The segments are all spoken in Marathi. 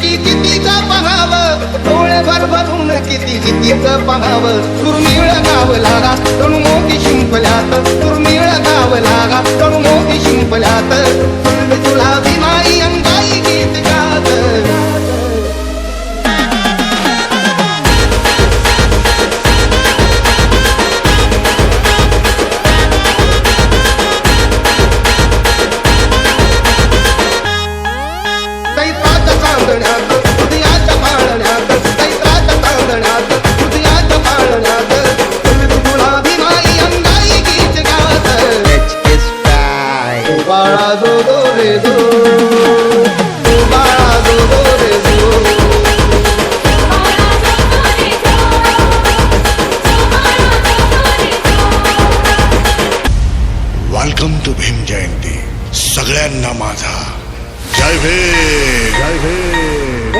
किती कितीच पाहावं, डोळे भरभरून किती कितीच पाहावं. दुर्मिळ गाव लागा तणू मोती शिंपल्यात, दुर्मिळ गाव लागा तणू मोती शिंपल्यात. तुला भीमाई अंगाई गीत गात. Welcome to Bhim Jayanti. सगळ्यांना माझा जय भीम. जय भीम.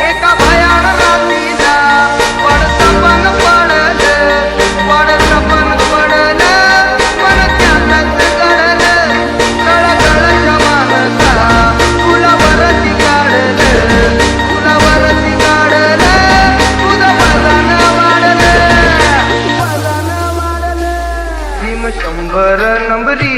एका भयान रात्रीला पडतं पण पडलं, पडतं पण पडलं, पण त्यातच घडलं. कळकळच्या मानसा फुलावरती काढलं, फुलावरती काढलं, तुझं वजन वाढलं, वजन वाढलं. भीम 100 नंबरी.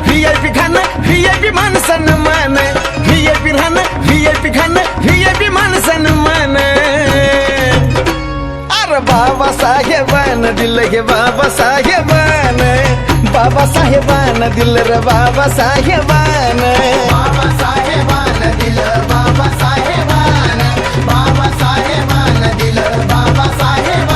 VIP खाना VIP मान सन्मान, VIP राहणं VIP खाना VIP मान सन्मान. अरे बाबा साहेबान दिल गे बाबा साहेबान, बाबा साहेबान दिल रे बाबा साहेबान. बाबा साहेबान दिल बाबा साहेबान, बाबा साहेबान दिल बाबा साहेबान.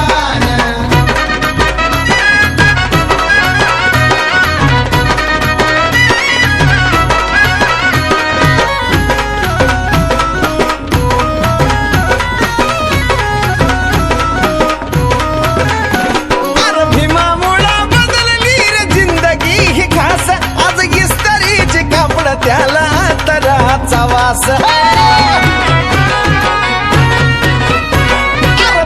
त्याला तराचा वास.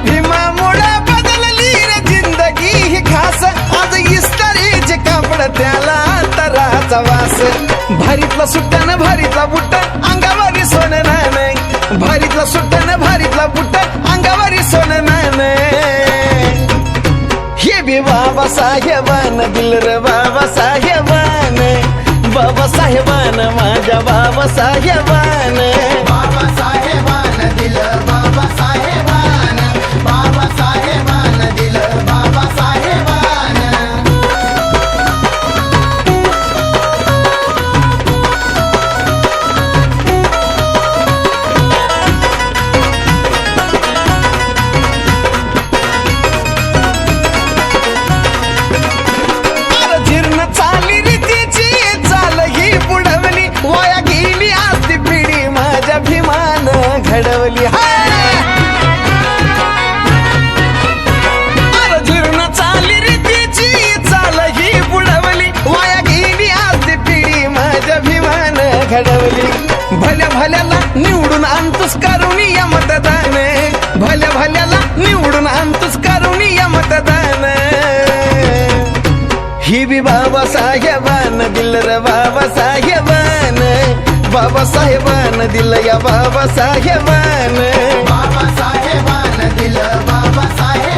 भीमामुळे बदलली रे जिंदगी ही खास. आज इस्तारीचे कापड त्याला तराचा वास. भारीतला सुट्टान भारीतला बुट्टा अंगावरी सोनं नाणे, भारीतला सुट्टान भारीतला बुट्टा अंगावरी सोनं नाणे. हे बी बाबा साहेबान दिल रे बाबा साहेबान, बाबा साहेबान माझ्या बाबा साहेबान. बाबा साहेबान दिल बाबा साहेबान, बाबा साहेबान दिल बाबा साहेबान. घडवली. अरे जीर्ण चाली रीतीची चाल ही बुडवली, वाया गेली आज ती पिढी माझ्या भीमान घडवली. भल्या भल्याला निवडून आणतोस करून या मतदान, भल्या भल्याला निवडून आणतोस करून या मतदान. ही बी बाबासाहेबान दिल र बाबासाहेबान, बाबासाहेबान दिल या बाबासाहेबान, बाबासाहेबान दिलं बाबासाहेब